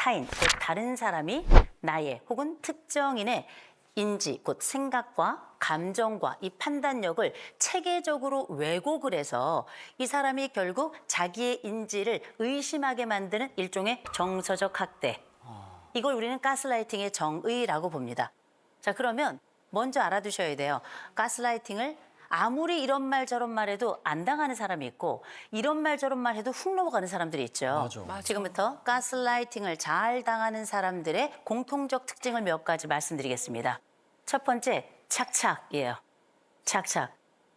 타인, 곧 다른 사람이 나의 혹은 특정인의 인지, 곧 생각과 감정과 이 판단력을 체계적으로 왜곡을 해서 이 사람이 결국 자기의 인지를 의심하게 만드는 일종의 정서적 학대. 이걸 우리는 가스라이팅의 정의라고 봅니다. 자, 그러면 먼저 알아두셔야 돼요. 가스라이팅을 아무리 이런 말 저런 말 해도 안 당하는 사람이 있고 이런 말 저런 말 해도 훅 넘어가는 사람들이 있죠. 맞아. 지금부터 가스라이팅을 잘 당하는 사람들의 공통적 특징을 몇 가지 말씀드리겠습니다. 첫 번째, 착착이에요. 착착.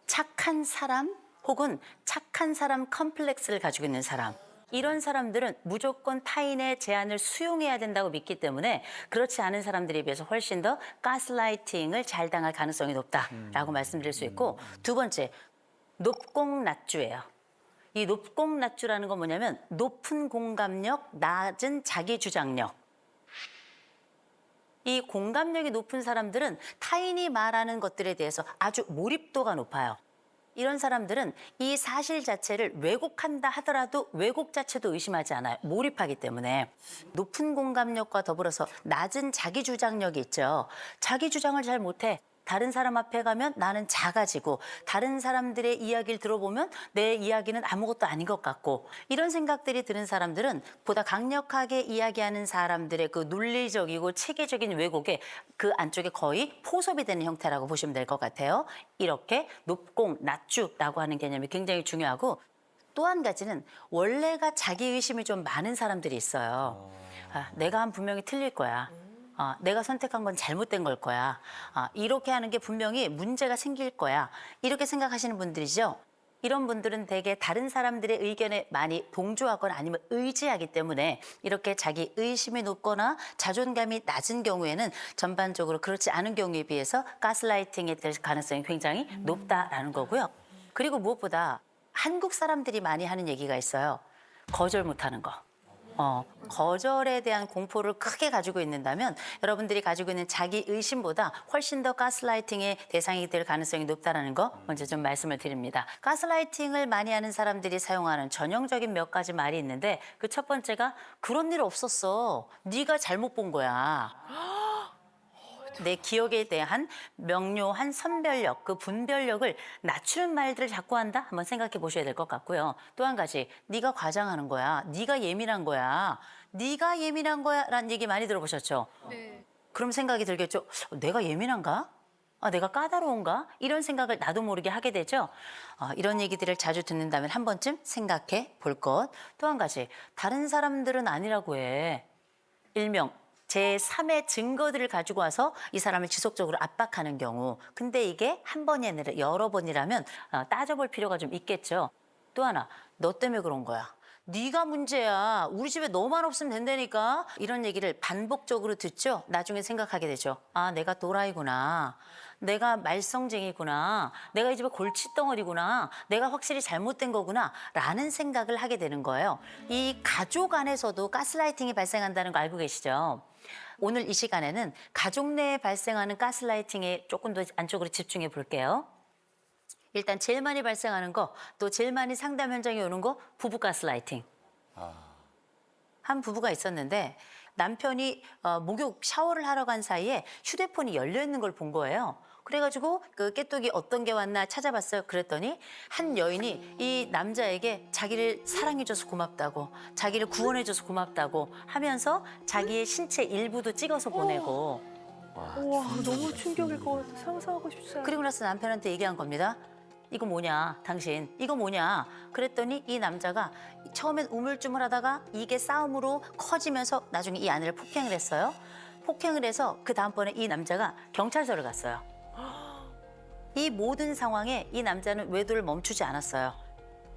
착한 사람 혹은 착한 사람 컴플렉스를 가지고 있는 사람. 이런 사람들은 무조건 타인의 제안을 수용해야 된다고 믿기 때문에 그렇지 않은 사람들에 비해서 훨씬 더 가스라이팅을 잘 당할 가능성이 높다라고 말씀드릴 수 있고, 두 번째, 높공낮주예요. 이 높공낮주라는 건 뭐냐면 높은 공감력, 낮은 자기 주장력. 이 공감력이 높은 사람들은 타인이 말하는 것들에 대해서 아주 몰입도가 높아요. 이런 사람들은 이 사실 자체를 왜곡한다 하더라도 왜곡 자체도 의심하지 않아요. 몰입하기 때문에. 높은 공감력과 더불어서 낮은 자기 주장력이 있죠. 자기 주장을 잘 못해. 다른 사람 앞에 가면 나는 작아지고 다른 사람들의 이야기를 들어보면 내 이야기는 아무것도 아닌 것 같고, 이런 생각들이 드는 사람들은 보다 강력하게 이야기하는 사람들의 그 논리적이고 체계적인 왜곡에 그 안쪽에 거의 포섭이 되는 형태라고 보시면 될 것 같아요. 이렇게 높공, 낮주라고 하는 개념이 굉장히 중요하고, 또 한 가지는 원래가 자기의심이 좀 많은 사람들이 있어요. 내가 한 분명히 틀릴 거야. 내가 선택한 건 잘못된 걸 거야. 이렇게 하는 게 분명히 문제가 생길 거야. 이렇게 생각하시는 분들이죠. 이런 분들은 대개 다른 사람들의 의견에 많이 동조하거나 아니면 의지하기 때문에 이렇게 자기 의심이 높거나 자존감이 낮은 경우에는 전반적으로 그렇지 않은 경우에 비해서 가스라이팅에 될 가능성이 굉장히 높다라는 거고요. 그리고 무엇보다 한국 사람들이 많이 하는 얘기가 있어요. 거절 못하는 거. 거절에 대한 공포를 크게 가지고 있는다면 여러분들이 가지고 있는 자기 의심보다 훨씬 더 가스라이팅의 대상이 될 가능성이 높다는 거 먼저 좀 말씀을 드립니다. 가스라이팅을 많이 하는 사람들이 사용하는 전형적인 몇 가지 말이 있는데, 그 첫 번째가 그런 일 없었어. 네가 잘못 본 거야. 내 기억에 대한 명료한 선별력, 그 분별력을 낮추는 말들을 자꾸 한다? 한번 생각해 보셔야 될 것 같고요. 또 한 가지, 네가 과장하는 거야. 네가 예민한 거야. 네가 예민한 거야 라는 얘기 많이 들어보셨죠? 네. 그럼 생각이 들겠죠. 내가 예민한가? 내가 까다로운가? 이런 생각을 나도 모르게 하게 되죠. 이런 얘기들을 자주 듣는다면 한 번쯤 생각해 볼 것. 또 한 가지, 다른 사람들은 아니라고 해. 일명 제3의 증거들을 가지고 와서 이 사람을 지속적으로 압박하는 경우. 근데 이게 한 번이 아니라 여러 번이라면 따져볼 필요가 좀 있겠죠. 또 하나, 너 때문에 그런 거야. 네가 문제야. 우리 집에 너만 없으면 된다니까. 이런 얘기를 반복적으로 듣죠. 나중에 생각하게 되죠. 내가 또라이구나. 내가 말썽쟁이구나. 내가 이 집에 골칫덩어리구나. 내가 확실히 잘못된 거구나. 라는 생각을 하게 되는 거예요. 이 가족 안에서도 가스라이팅이 발생한다는 거 알고 계시죠? 오늘 이 시간에는 가족 내에 발생하는 가스라이팅에 조금 더 안쪽으로 집중해 볼게요. 일단 제일 많이 발생하는 거, 또 제일 많이 상담 현장에 오는 거, 부부 가스라이팅. 한 부부가 있었는데 남편이 목욕 샤워를 하러 간 사이에 휴대폰이 열려 있는 걸 본 거예요. 그래가지고 그 깨똑이 어떤 게 왔나 찾아봤어요. 그랬더니 한 여인이 이 남자에게 자기를 사랑해줘서 고맙다고, 자기를 구원해줘서 고맙다고 하면서 자기의 신체 일부도 찍어서 보내고, 우와, 너무 충격일 것 같아. 상상하고 싶지 않아. 그리고 나서 남편한테 얘기한 겁니다. 이거 뭐냐, 당신, 이거 뭐냐. 그랬더니 이 남자가 처음엔 우물쭈물하다가 이게 싸움으로 커지면서 나중에 이 아내를 폭행을 했어요. 폭행을 해서 그 다음번에 이 남자가 경찰서를 갔어요. 이 모든 상황에 이 남자는 외도를 멈추지 않았어요.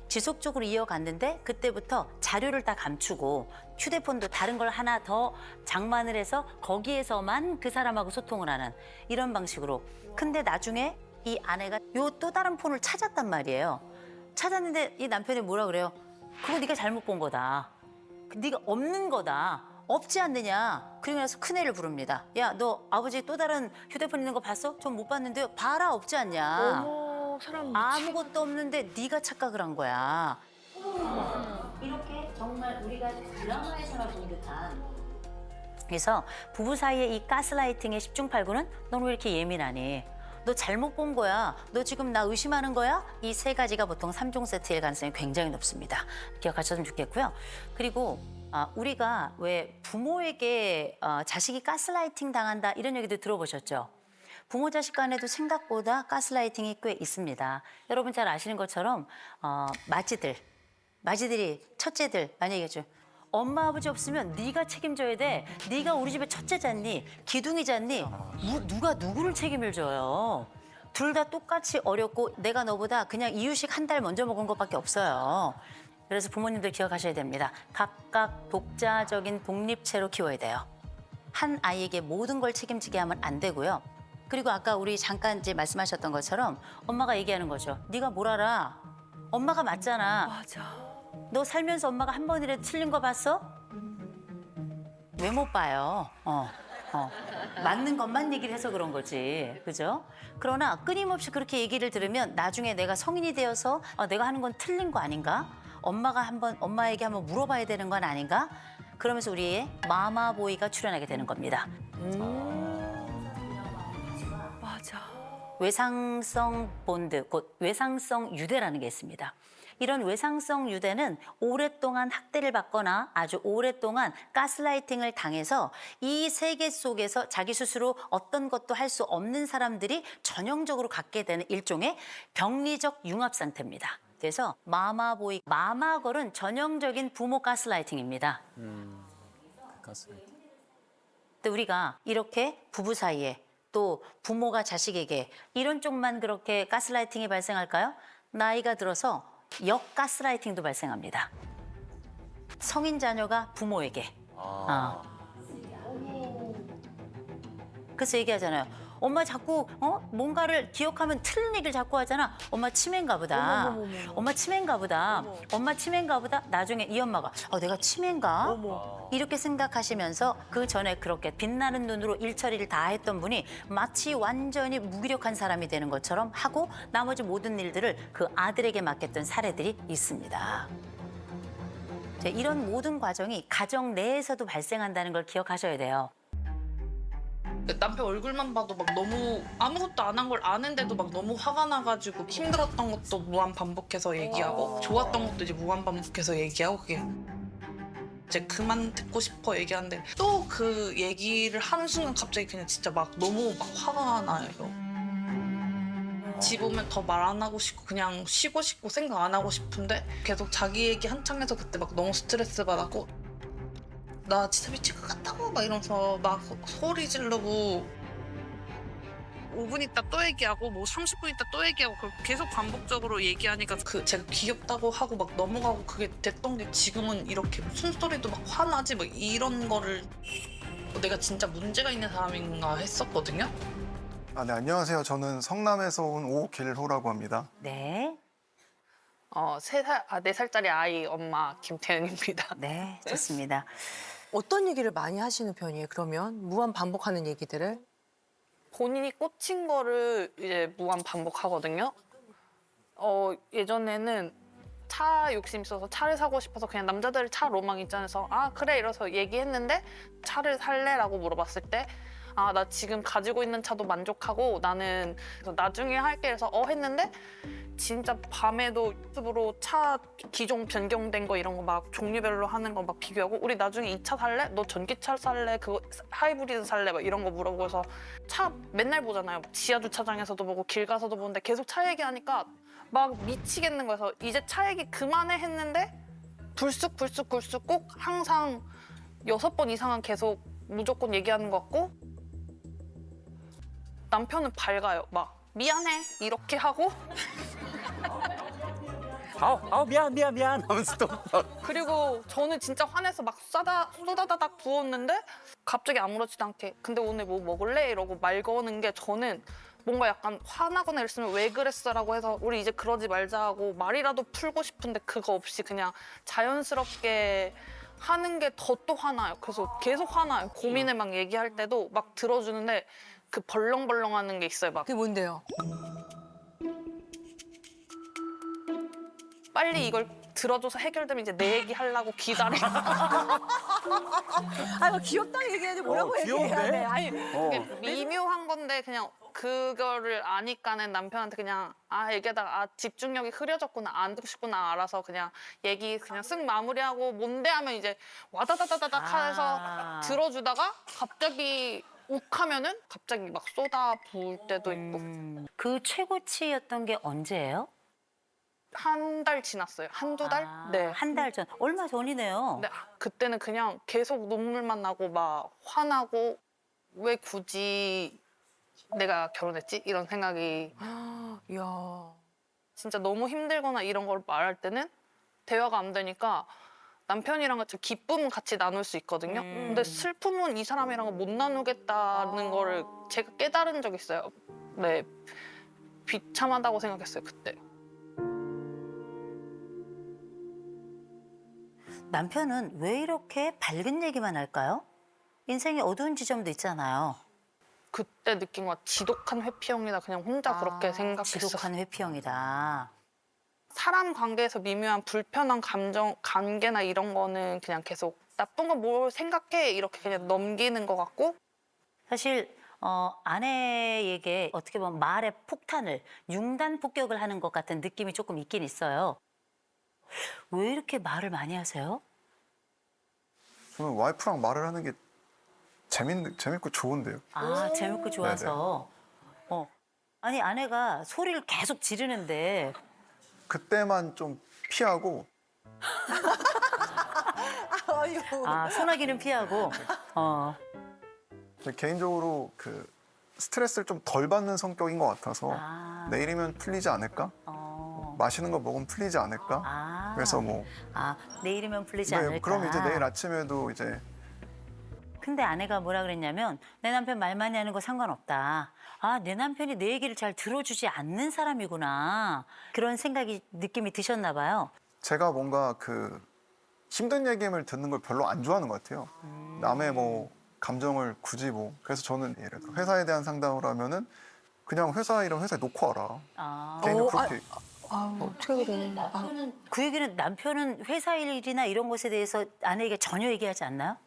지속적으로 이어갔는데 그때부터 자료를 다 감추고 휴대폰도 다른 걸 하나 더 장만을 해서 거기에서만 그 사람하고 소통을 하는 이런 방식으로. 근데 나중에 이 아내가 요 또 다른 폰을 찾았단 말이에요. 찾았는데 이 남편이 뭐라 그래요? 그거 네가 잘못 본 거다. 네가 없는 거다. 없지 않느냐. 그러고 나서 큰애를 부릅니다. 야, 너 아버지 또 다른 휴대폰 있는 거 봤어? 전 못 봤는데 봐라, 없지 않냐. 어머, 사람 아무것도 없는데 네가 착각을 한 거야. 이렇게 정말 우리가 드라마에서나 본 듯한 그래서 부부 사이의 이 가스라이팅의 10중 8구는 넌 왜 이렇게 예민하니? 너 잘못 본 거야. 너 지금 나 의심하는 거야? 이 세 가지가 보통 3종 세트일 가능성이 굉장히 높습니다. 기억하셨으면 좋겠고요. 그리고 우리가 왜 부모에게 자식이 가스라이팅 당한다 이런 얘기도 들어보셨죠? 부모 자식 간에도 생각보다 가스라이팅이 꽤 있습니다. 여러분 잘 아시는 것처럼 마지들이 첫째들 많이 얘기하죠. 엄마 아버지 없으면 네가 책임져야 돼. 네가 우리 집에 첫째잖니, 기둥이잖니. 누가 누구를 책임을 져요? 둘 다 똑같이 어렵고 내가 너보다 그냥 이유식 한 달 먼저 먹은 것밖에 없어요. 그래서 부모님들 기억하셔야 됩니다. 각각 독자적인 독립체로 키워야 돼요. 한 아이에게 모든 걸 책임지게 하면 안 되고요. 그리고 아까 우리 잠깐 이제 말씀하셨던 것처럼 엄마가 얘기하는 거죠. 네가 뭘 알아? 엄마가 맞잖아. 맞아. 너 살면서 엄마가 한 번이라도 틀린 거 봤어? 왜 못 봐요? 맞는 것만 얘기를 해서 그런 거지. 그죠? 그러나 끊임없이 그렇게 얘기를 들으면 나중에 내가 성인이 되어서 내가 하는 건 틀린 거 아닌가? 엄마에게 한번 물어봐야 되는 건 아닌가? 그러면서 우리의 마마보이가 출연하게 되는 겁니다. 맞아. 외상성 본드, 곧 외상성 유대라는 게 있습니다. 이런 외상성 유대는 오랫동안 학대를 받거나 아주 오랫동안 가스라이팅을 당해서 이 세계 속에서 자기 스스로 어떤 것도 할 수 없는 사람들이 전형적으로 갖게 되는 일종의 병리적 융합 상태입니다. 그래서 마마보이, 마마걸은 전형적인 부모 가스라이팅입니다. 가스라이팅. 근데 우리가 이렇게 부부 사이에 또 부모가 자식에게 이런 쪽만 그렇게 가스라이팅이 발생할까요? 나이가 들어서 역가스라이팅도 발생합니다. 성인 자녀가 부모에게. 그래서 얘기하잖아요. 엄마 자꾸 뭔가를 기억하면 틀린 얘기를 자꾸 하잖아. 엄마 치매인가 보다. 어머머머머. 엄마 치매인가 보다. 어머. 엄마 치매인가 보다. 나중에 이 엄마가 내가 치매인가? 어머. 이렇게 생각하시면서 그 전에 그렇게 빛나는 눈으로 일처리를 다 했던 분이 마치 완전히 무기력한 사람이 되는 것처럼 하고 나머지 모든 일들을 그 아들에게 맡겼던 사례들이 있습니다. 이런 모든 과정이 가정 내에서도 발생한다는 걸 기억하셔야 돼요. 남편 얼굴만 봐도 막 너무 아무것도 안 한 걸 아는데도 막 너무 화가 나가지고 힘들었던 것도 무한 반복해서 얘기하고 좋았던 것도 이제 무한 반복해서 얘기하고 그게 이제 그만 듣고 싶어 얘기하는데 또 그 얘기를 하는 순간 갑자기 그냥 진짜 막 너무 막 화가 나요. 집 오면 더 말 안 하고 싶고 그냥 쉬고 싶고 생각 안 하고 싶은데 계속 자기 얘기 한창 해서 그때 막 너무 스트레스 받았고 나 진짜 미칠 것 같다고 막 이러면서 막 소리 지르고 5분 있다 또 얘기하고 뭐 30분 있다 또 얘기하고 그걸 계속 반복적으로 얘기하니까 그 제가 귀엽다고 하고 막 넘어가고 그게 됐던 게 지금은 이렇게 숨소리도 막 화나지 막 이런 거를 내가 진짜 문제가 있는 사람인가 했었거든요. 네, 안녕하세요. 저는 성남에서 온 오길호라고 합니다. 네. 4살짜리 아이 엄마 김태은입니다. 네, 좋습니다. 어떤 얘기를 많이 하시는 편이에요, 그러면? 무한 반복하는 얘기들을? 본인이 꽂힌 거를 이제 무한 반복하거든요. 예전에는 차 욕심 있어서 차를 사고 싶어서 그냥 남자들 차 로망 있잖아요. 그래서 그래 이래서 얘기했는데 차를 살래라고 물어봤을 때 나 지금 가지고 있는 차도 만족하고 나는 그래서 나중에 할게 해서 했는데 진짜 밤에도 유튜브로 차 기종 변경된 거 이런 거 막 종류별로 하는 거 막 비교하고 우리 나중에 이 차 살래? 너 전기차 살래? 그거 하이브리드 살래? 막 이런 거 물어보고서 차 맨날 보잖아요. 지하 주차장에서도 보고 길 가서도 보는데 계속 차 얘기하니까 막 미치겠는 거여서 이제 차 얘기 그만해 했는데 불쑥 꼭 항상 6번 이상은 계속 무조건 얘기하는 것 같고 남편은 밝아요. 막 미안해 이렇게 하고 미안 하면서 또 그리고 저는 진짜 화내서 막 쏟아다닥 부었는데 갑자기 아무렇지도 않게 근데 오늘 뭐 먹을래? 이러고 말 거는 게 저는 뭔가 약간 화나거나 이랬으면 왜 그랬어라고 해서 우리 이제 그러지 말자 하고 말이라도 풀고 싶은데 그거 없이 그냥 자연스럽게 하는 게 더 또 화나요. 그래서 계속 화나요. 고민을 막 얘기할 때도 막 들어주는데 그 벌렁벌렁 하는 게 있어요. 막 그게 뭔데요? 빨리 이걸 들어줘서 해결되면 이제 내 얘기 하려고 기다려. 아, 뭐 귀엽다 얘기해야지 뭐라고 얘기해야 귀여운데? 돼. 아니, 이게 미묘한 건데 그냥 그거를 아니까는 남편한테 그냥 얘기하다가 집중력이 흐려졌구나, 안 듣고 싶구나 알아서 그냥 얘기 그냥 쓱 마무리하고 뭔데 하면 이제 와다다다다닥 해서 들어주다가 갑자기 욱하면은 갑자기 막 쏟아 부을 때도 있고. 그 최고치였던 게 언제예요? 한 달 지났어요. 한두 달? 네. 한 달 전. 얼마 전이네요. 근데 그때는 그냥 계속 눈물만 나고 막 화나고 왜 굳이 내가 결혼했지? 이런 생각이 이야. 진짜 너무 힘들거나 이런 걸 말할 때는 대화가 안 되니까 남편이랑 같이 기쁨은 같이 나눌 수 있거든요. 근데 슬픔은 이 사람이랑은 못 나누겠다는 거를 제가 깨달은 적이 있어요. 네. 비참하다고 생각했어요, 그때. 남편은 왜 이렇게 밝은 얘기만 할까요? 인생에 어두운 지점도 있잖아요. 그때 느낀 건 지독한 회피형이다. 그냥 혼자 그렇게 생각했어요. 지독한 회피형이다. 사람 관계에서 미묘한 불편한 감정, 관계나 이런 거는 그냥 계속 나쁜 건 뭘 생각해 이렇게 그냥 넘기는 것 같고 사실 아내에게 어떻게 보면 말의 폭탄을 융단 폭격을 하는 것 같은 느낌이 조금 있긴 있어요. 왜 이렇게 말을 많이 하세요? 저는 와이프랑 말을 하는 게 재밌고 좋은데요. 재밌고 좋아서. 아니 아내가 소리를 계속 지르는데 그때만 좀 피하고 소나기는 피하고. 개인적으로 그 스트레스를 좀 덜 받는 성격인 것 같아서 내일이면 풀리지 않을까? 맛있는 거 먹으면 풀리지 않을까? 그래서 뭐 내일이면 풀리지 네, 않을까. 그럼 이제 내일 아침에도 이제 근데 아내가 뭐라 그랬냐면 내 남편 말 많이 하는 거 상관없다. 내 남편이 내 얘기를 잘 들어주지 않는 사람이구나. 그런 느낌이 드셨나 봐요. 제가 뭔가 그 힘든 얘기를 듣는 걸 별로 안 좋아하는 것 같아요. 남의 뭐 감정을 굳이 뭐 그래서 저는 예를 들어 회사에 대한 상담을 하면은 그냥 회사에 놓고 와라. 개인적으로 그렇게 어떻게 그래. 그 얘기는 남편은 회사 일이나 이런 것에 대해서 아내에게 전혀 얘기하지 않나요?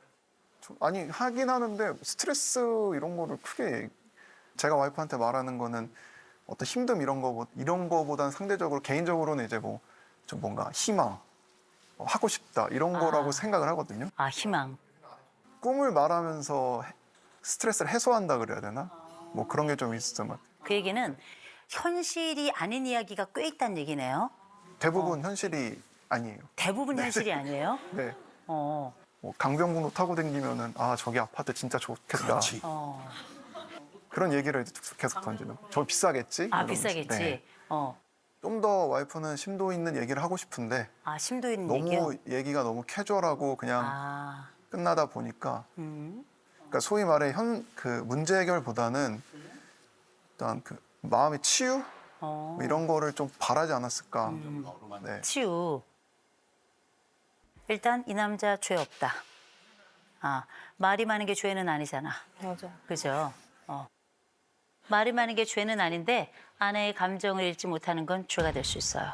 아니 하긴 하는데 스트레스 이런 거를 크게 제가 와이프한테 말하는 거는 어떤 힘듦 이런 거보다는 상대적으로 개인적으로는 이제 뭐 좀 뭔가 희망 하고 싶다 이런 거라고 생각을 하거든요. 희망. 꿈을 말하면서 스트레스를 해소한다 그래야 되나? 뭐 그런 게 좀 있었던 것 같아요. 그 얘기는 현실이 아닌 이야기가 꽤 있다는 얘기네요. 대부분 현실이 아니에요. 대부분 현실이 아니에요? 네. 어. 뭐 강변북로 타고 다니면은 저기 아파트 진짜 좋겠다. 그런 얘기를 계속 던지는. 저 비싸겠지? 이러면서. 비싸겠지. 네. 좀 좀 더 와이프는 심도 있는 얘기를 하고 싶은데 심도 있는 너무 얘기요? 얘기가 너무 캐주얼하고 그냥 끝나다 보니까 그러니까 소위 말해 그 문제 해결보다는 일단 그 마음의 치유 뭐 이런 거를 좀 바라지 않았을까. 네. 치유. 일단 이 남자 죄 없다. 말이 많은 게 죄는 아니잖아. 맞아. 그죠? 말이 많은 게 죄는 아닌데 아내의 감정을 읽지 못하는 건 죄가 될 수 있어요.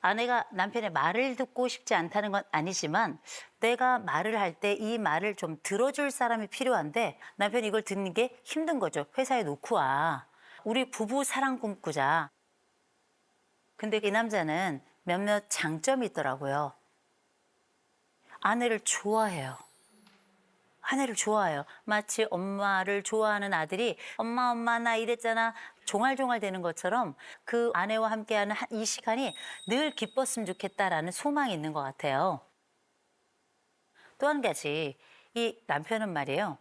아내가 남편의 말을 듣고 싶지 않다는 건 아니지만 내가 말을 할 때 이 말을 좀 들어줄 사람이 필요한데 남편이 이걸 듣는 게 힘든 거죠. 회사에 놓고 와. 우리 부부 사랑 꿈꾸자. 근데 이 남자는 몇몇 장점이 있더라고요. 아내를 좋아해요. 아내를 좋아해요. 마치 엄마를 좋아하는 아들이 엄마 나 이랬잖아 종알종알 되는 것처럼 그 아내와 함께하는 이 시간이 늘 기뻤으면 좋겠다라는 소망이 있는 것 같아요. 또 한 가지 이 남편은 말이에요.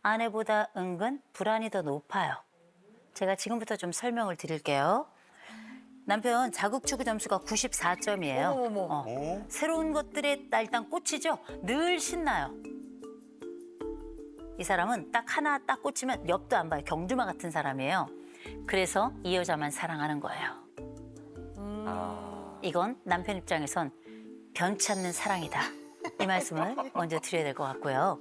아내보다 은근 불안이 더 높아요. 제가 지금부터 좀 설명을 드릴게요. 남편 자극추구 점수가 94점이에요. 새로운 것들에 일단 꽂히죠. 늘 신나요. 이 사람은 딱 하나 딱 꽂히면 옆도 안 봐요. 경주마 같은 사람이에요. 그래서 이 여자만 사랑하는 거예요. 이건 남편 입장에선 변치 않는 사랑이다. 이 말씀을 먼저 드려야 될 것 같고요.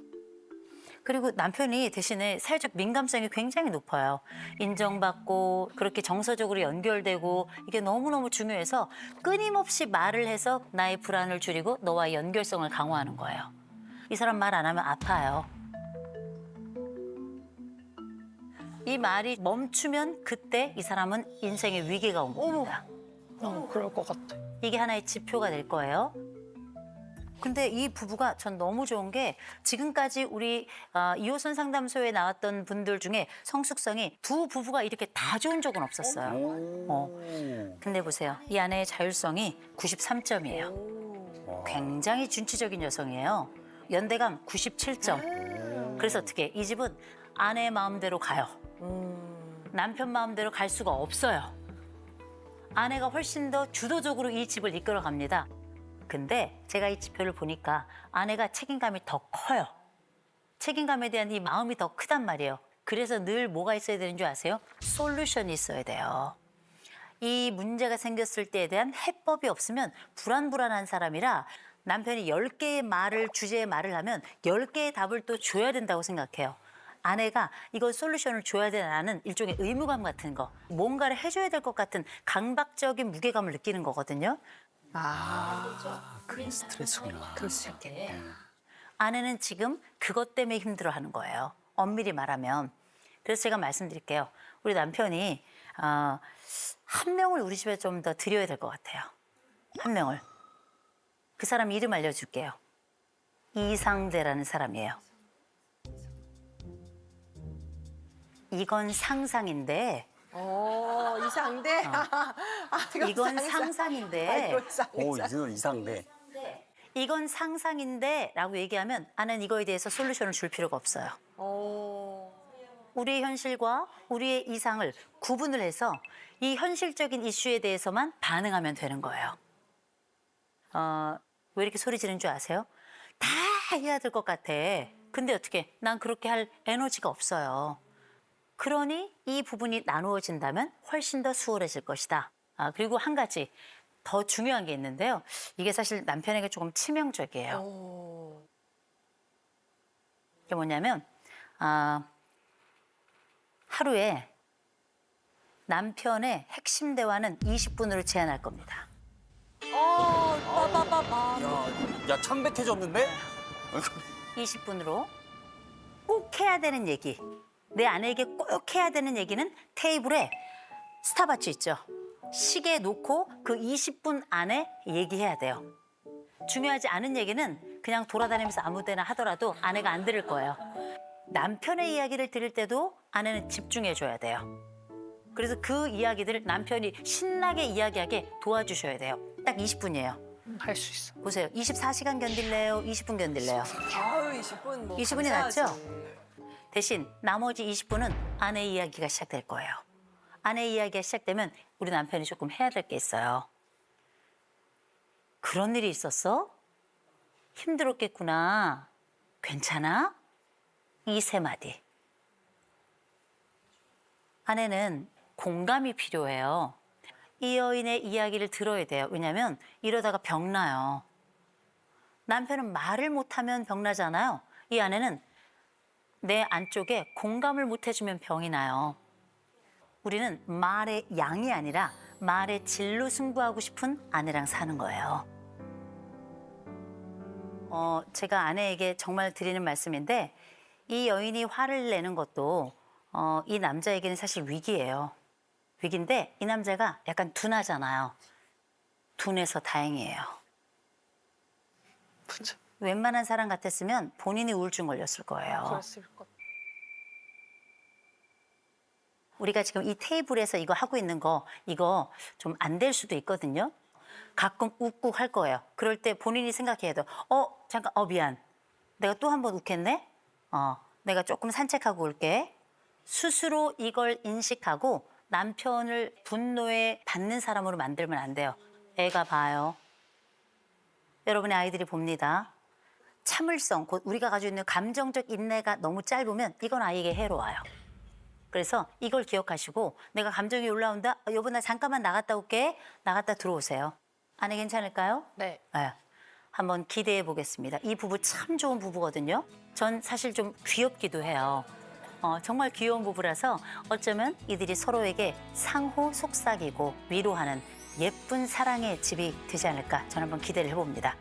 그리고 남편이 대신에 사회적 민감성이 굉장히 높아요. 인정받고 그렇게 정서적으로 연결되고 이게 너무너무 중요해서 끊임없이 말을 해서 나의 불안을 줄이고 너와의 연결성을 강화하는 거예요. 이 사람 말 안 하면 아파요. 이 말이 멈추면 그때 이 사람은 인생의 위기가 온 겁니다. 그럴 것 같아. 이게 하나의 지표가 될 거예요. 근데 이 부부가 전 너무 좋은 게 지금까지 우리 이호선 상담소에 나왔던 분들 중에 성숙성이 두 부부가 이렇게 다 좋은 적은 없었어요. 근데 보세요. 이 아내의 자율성이 93점이에요. 굉장히 준치적인 여성이에요. 연대감 97점. 그래서 어떻게 이 집은 아내의 마음대로 가요. 남편 마음대로 갈 수가 없어요. 아내가 훨씬 더 주도적으로 이 집을 이끌어 갑니다. 근데 제가 이 지표를 보니까 아내가 책임감이 더 커요. 책임감에 대한 이 마음이 더 크단 말이에요. 그래서 늘 뭐가 있어야 되는 줄 아세요? 솔루션이 있어야 돼요. 이 문제가 생겼을 때에 대한 해법이 없으면 불안한 사람이라 남편이 10개의 말을, 주제의 말을 하면 10개의 답을 또 줘야 된다고 생각해요. 아내가 이걸 솔루션을 줘야 되는 일종의 의무감 같은 거, 뭔가를 해줘야 될 것 같은 강박적인 무게감을 느끼는 거거든요. 그게 스트레스구나. 그럴 수 있겠네. 아내는 지금 그것 때문에 힘들어하는 거예요. 엄밀히 말하면. 그래서 제가 말씀드릴게요. 우리 남편이 한 명을 우리 집에 좀 더 드려야 될 것 같아요. 한 명을. 그 사람 이름 알려줄게요. 이상대라는 사람이에요. 이건 상상인데 이상대? 이건 상상인데 오, 이건 이상대. 이건 상상인데 라고 얘기하면 아내는 이거에 대해서 솔루션을 줄 필요가 없어요. 우리의 현실과 우리의 이상을 구분을 해서 이 현실적인 이슈에 대해서만 반응하면 되는 거예요. 왜 이렇게 소리 지르는 줄 아세요? 다 해야 될 것 같아. 근데 어떻게? 난 그렇게 할 에너지가 없어요. 그러니 이 부분이 나누어진다면 훨씬 더 수월해질 것이다. 그리고 한 가지 더 중요한 게 있는데요. 이게 사실 남편에게 조금 치명적이에요. 이게 뭐냐면 하루에 남편의 핵심 대화는 20분으로 제한할 겁니다. 야, 창백해졌는데? 20분으로 꼭 해야 되는 얘기. 내 아내에게 꼭 해야 되는 얘기는 테이블에 스탑워치 있죠. 시계 놓고 그 20분 안에 얘기해야 돼요. 중요하지 않은 얘기는 그냥 돌아다니면서 아무 데나 하더라도 아내가 안 들을 거예요. 남편의 이야기를 들을 때도 아내는 집중해 줘야 돼요. 그래서 그 이야기들을 남편이 신나게 이야기하게 도와주셔야 돼요. 딱 20분이에요. 할 수 있어. 보세요. 24시간 견딜래요? 20분 견딜래요? 아유 20분 뭐 20분이 감사하지. 낫죠? 대신 나머지 20분은 아내 이야기가 시작될 거예요. 아내 이야기가 시작되면 우리 남편이 조금 해야 될 게 있어요. 그런 일이 있었어? 힘들었겠구나. 괜찮아? 이 세 마디. 아내는 공감이 필요해요. 이 여인의 이야기를 들어야 돼요. 왜냐하면 이러다가 병나요. 남편은 말을 못하면 병나잖아요. 이 아내는 내 안쪽에 공감을 못 해주면 병이 나요. 우리는 말의 양이 아니라 말의 질로 승부하고 싶은 아내랑 사는 거예요. 제가 아내에게 정말 드리는 말씀인데 이 여인이 화를 내는 것도 이 남자에게는 사실 위기예요. 위기인데 이 남자가 약간 둔하잖아요. 둔해서 다행이에요. 그쵸. 웬만한 사람 같았으면 본인이 우울증 걸렸을 거예요. 그랬을 것. 우리가 지금 이 테이블에서 이거 하고 있는 거 이거 좀 안 될 수도 있거든요. 가끔 욱욱 할 거예요. 그럴 때 본인이 생각해야 돼요. 잠깐, 미안. 내가 또 한 번 욱했네? 내가 조금 산책하고 올게. 스스로 이걸 인식하고 남편을 분노에 받는 사람으로 만들면 안 돼요. 애가 봐요. 여러분의 아이들이 봅니다. 참을성, 곧 우리가 가지고 있는 감정적 인내가 너무 짧으면 이건 아이에게 해로워요. 그래서 이걸 기억하시고 내가 감정이 올라온다? 여보 나 잠깐만 나갔다 올게. 나갔다 들어오세요. 아내 괜찮을까요? 네. 네. 한번 기대해 보겠습니다. 이 부부 참 좋은 부부거든요. 전 사실 좀 귀엽기도 해요. 정말 귀여운 부부라서 어쩌면 이들이 서로에게 상호 속삭이고 위로하는 예쁜 사랑의 집이 되지 않을까 저는 한번 기대를 해봅니다.